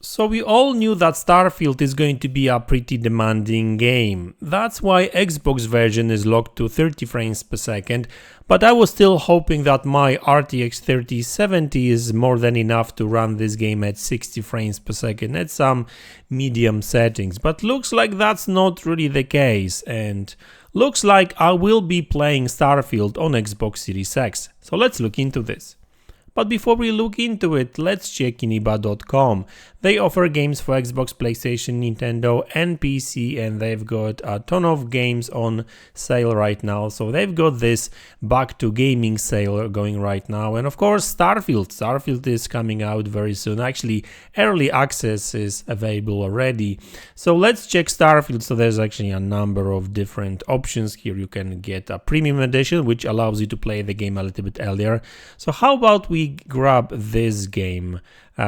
So we all knew that Starfield is going to be a pretty demanding game. That's why Xbox version is locked to 30 frames per second, but I was still hoping that my RTX 3070 is more than enough to run this game at 60 frames per second at some medium settings. But looks like that's not really the case, and looks like I will be playing Starfield on Xbox Series X. So let's look into this. But before we look into it, let's check iniba.com. They offer games for Xbox, PlayStation, Nintendo and PC, and they've got a ton of games on sale right now. So they've got this back to gaming sale going right now. And of course, Starfield is coming out very soon. Actually, early access is available already. So let's check Starfield. So there's actually a number of different options here. You can get a premium edition, which allows you to play the game a little bit earlier. So how about we grab this game?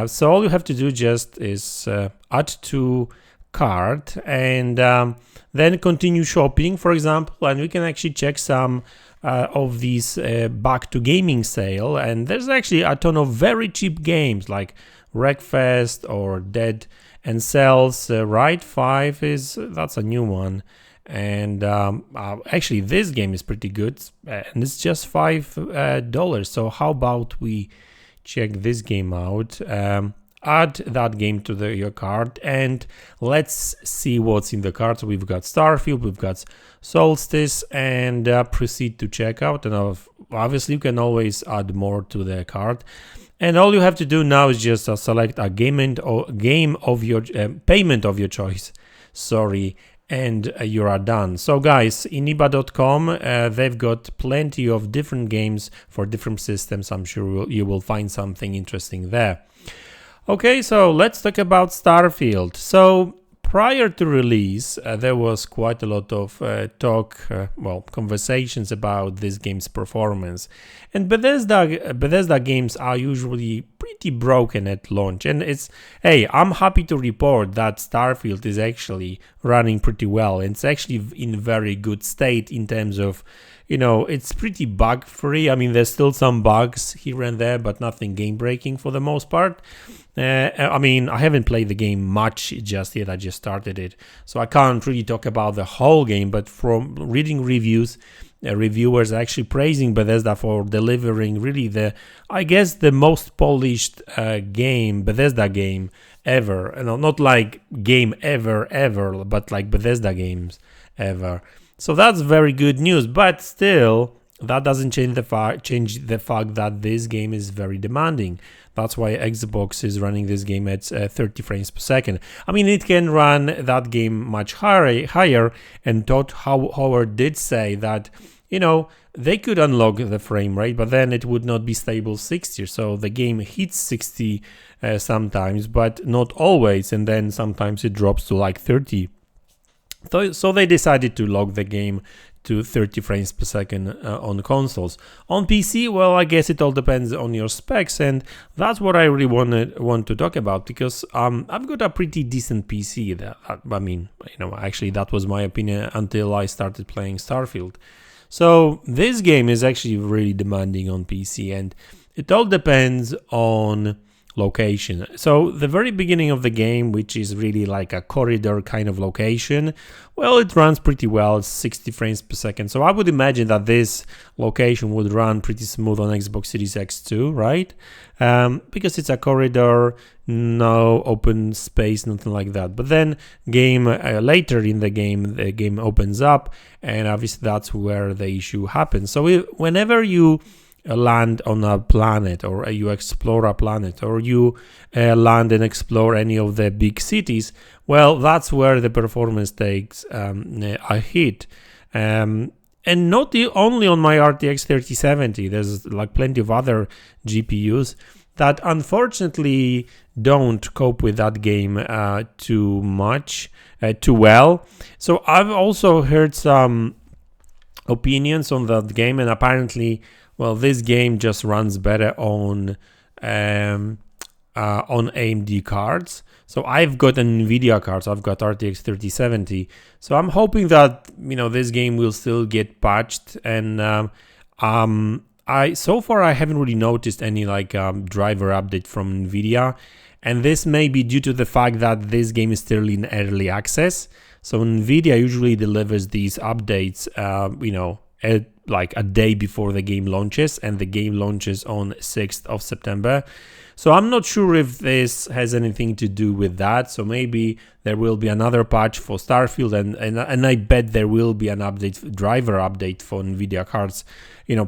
So all you have to do just is add to cart and then continue shopping, for example, and we can actually check some of these back to gaming sale, and there's actually a ton of very cheap games like Wreckfest or Dead and Cells. Ride 5 that's a new one. And actually this game is pretty good, and it's just $5. So how about we check this game out, add that game to your cart, and let's see what's in the cart. So we've got Starfield, we've got Solstice, and proceed to checkout. And obviously you can always add more to the cart. And all you have to do now is just select a payment of your choice. Sorry. And you are done. So guys, iniba.com, they've got plenty of different games for different systems. I'm sure you will find something interesting there. Okay, so let's talk about Starfield. So prior to release, there was quite a lot of conversations about this game's performance. And Bethesda games are usually pretty broken at launch. And I'm happy to report that Starfield is actually running pretty well. It's actually in very good state in terms of, it's pretty bug free. I mean, there's still some bugs here and there, but nothing game breaking for the most part. I mean, I haven't played the game much just yet. I just started it, so I can't really talk about the whole game. But from reading reviews, reviewers are actually praising Bethesda for delivering really the most polished Bethesda game ever. Not like game ever, but like Bethesda games ever. So that's very good news. But still, that doesn't change the fact that this game is very demanding. That's why Xbox is running this game at 30 frames per second. I mean, it can run that game much higher, and Todd Howard did say that, they could unlock the frame rate, but then it would not be stable 60. So the game hits 60 sometimes, but not always, and then sometimes it drops to like 30. So they decided to lock the game to 30 frames per second on consoles. On PC, well, I guess it all depends on your specs, and that's what I really want to talk about, because I've got a pretty decent PC. Actually that was my opinion until I started playing Starfield. So this game is actually really demanding on PC, and it all depends on location. So the very beginning of the game, which is really like a corridor kind of location, well, it runs pretty well. It's 60 frames per second. So I would imagine that this location would run pretty smooth on Xbox Series X too, right? Because it's a corridor, no open space, nothing like that. But then later in the game opens up, and obviously that's where the issue happens. So whenever you land on a planet, or you explore a planet, or you land and explore any of the big cities, well, that's where the performance takes a hit. And not only on my RTX 3070, there's like plenty of other GPUs that unfortunately don't cope with that game too well. So I've also heard some opinions on that game, and apparently, well, this game just runs better on AMD cards. So I've got an NVIDIA card, so I've got RTX 3070. So I'm hoping that this game will still get patched. And so far I haven't really noticed any driver update from NVIDIA. and this may be due to the fact that this game is still in early access. So Nvidia usually delivers these updates, like a day before the game launches, and the game launches on 6th of September. So I'm not sure if this has anything to do with that. So maybe there will be another patch for Starfield, and I bet there will be an update, driver update for Nvidia cards,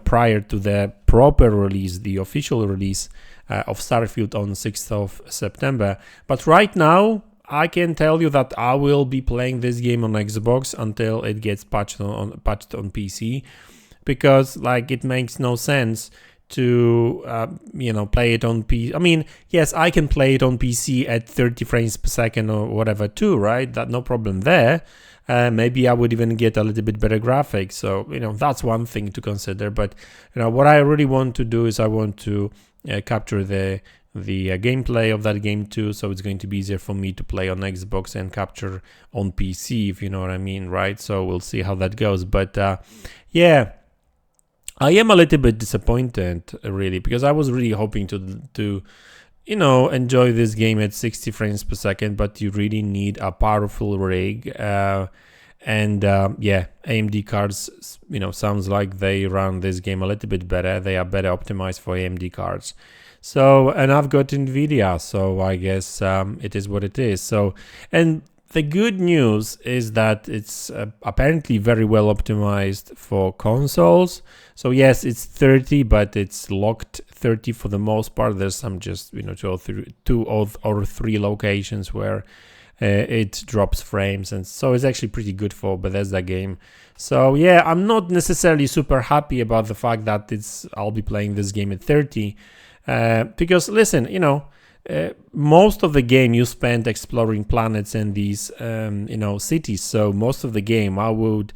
prior to the proper release, the official release of Starfield on 6th of September. But right now, I can tell you that I will be playing this game on Xbox until it gets patched on PC, because like it makes no sense to play it on PC. I mean, yes, I can play it on PC at 30 frames per second or whatever too, right? That no problem there. Maybe I would even get a little bit better graphics. So that's one thing to consider. But what I really want to do is I want to capture the gameplay of that game too. So it's going to be easier for me to play on Xbox and capture on PC, if you know what I mean, right? So we'll see how that goes. But yeah. I am a little bit disappointed, really, because I was really hoping to enjoy this game at 60 frames per second, but you really need a powerful rig. Yeah, AMD cards, sounds like they run this game a little bit better. They are better optimized for AMD cards. So, and I've got NVIDIA, so I guess it is what it is. So, and the good news is that it's apparently very well optimized for consoles. So yes, it's 30, but it's locked 30 for the most part. There's some just two or three locations where it drops frames, and so it's actually pretty good for Bethesda game. So yeah, I'm not necessarily super happy about the fact that I'll be playing this game at 30, because listen, most of the game you spend exploring planets and these cities. So most of the game I would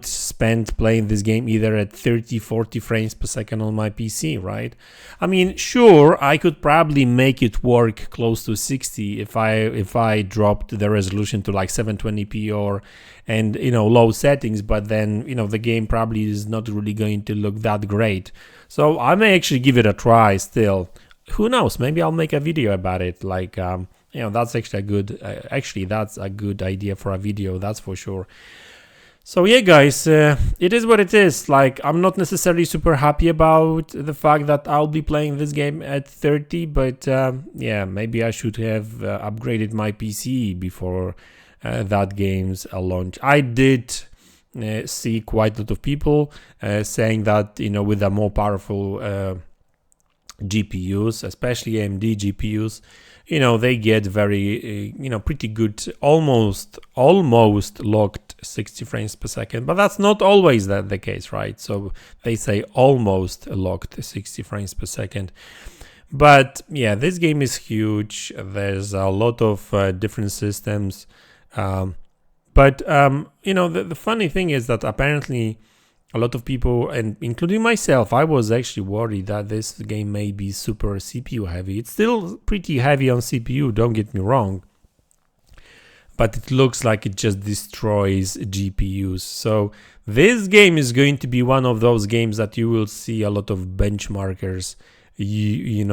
spend playing this game either at 30-40 frames per second on my PC, right? I mean, sure, I could probably make it work close to 60 if I dropped the resolution to like 720p and low settings, but then the game probably is not really going to look that great. So I may actually give it a try still. Who knows? Maybe I'll make a video about it. Like, that's actually that's a good idea for a video. That's for sure. So yeah, guys, it is what it is. Like, I'm not necessarily super happy about the fact that I'll be playing this game at 30, but yeah, maybe I should have upgraded my PC before that game's launch. I did see quite a lot of people saying that with a more powerful GPUs, especially AMD GPUs, they get very, pretty good, almost locked 60 frames per second, but that's not always the case, right? So they say almost locked 60 frames per second. But yeah, this game is huge. There's a lot of different systems. But the funny thing is that apparently a lot of people, and including myself, I was actually worried that this game may be super CPU heavy. It's still pretty heavy on CPU, don't get me wrong, but it looks like it just destroys GPUs. So this game is going to be one of those games that you will see a lot of benchmarkers using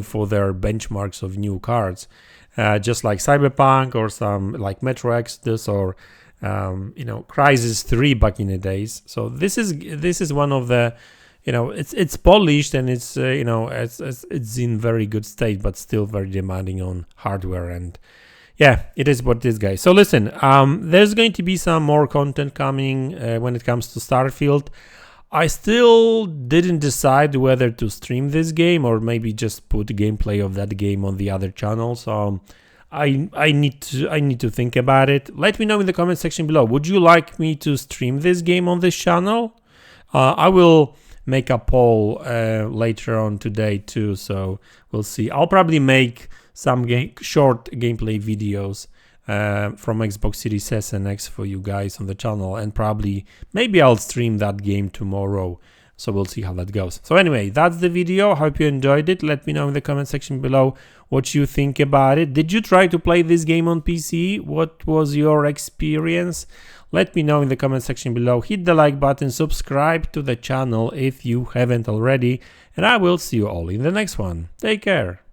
for their benchmarks of new cards, just like Cyberpunk or some like Metro Exodus or Crysis 3 back in the days. So this is one of the, it's polished and it's it's in very good state, but still very demanding on hardware. And yeah, it is what it is, guys. So listen, there's going to be some more content coming when it comes to Starfield. I still didn't decide whether to stream this game or maybe just put gameplay of that game on the other channel. So I need to think about it. Let me know in the comment section below. Would you like me to stream this game on this channel? I will make a poll later on today too, so we'll see. I'll probably make some short gameplay videos from Xbox Series S and X for you guys on the channel, and maybe I'll stream that game tomorrow. So we'll see how that goes. So anyway, that's the video. I hope you enjoyed it. Let me know in the comment section below what you think about it. Did you try to play this game on PC? What was your experience? Let me know in the comment section below. Hit the like button, subscribe to the channel if you haven't already, and I will see you all in the next one. Take care.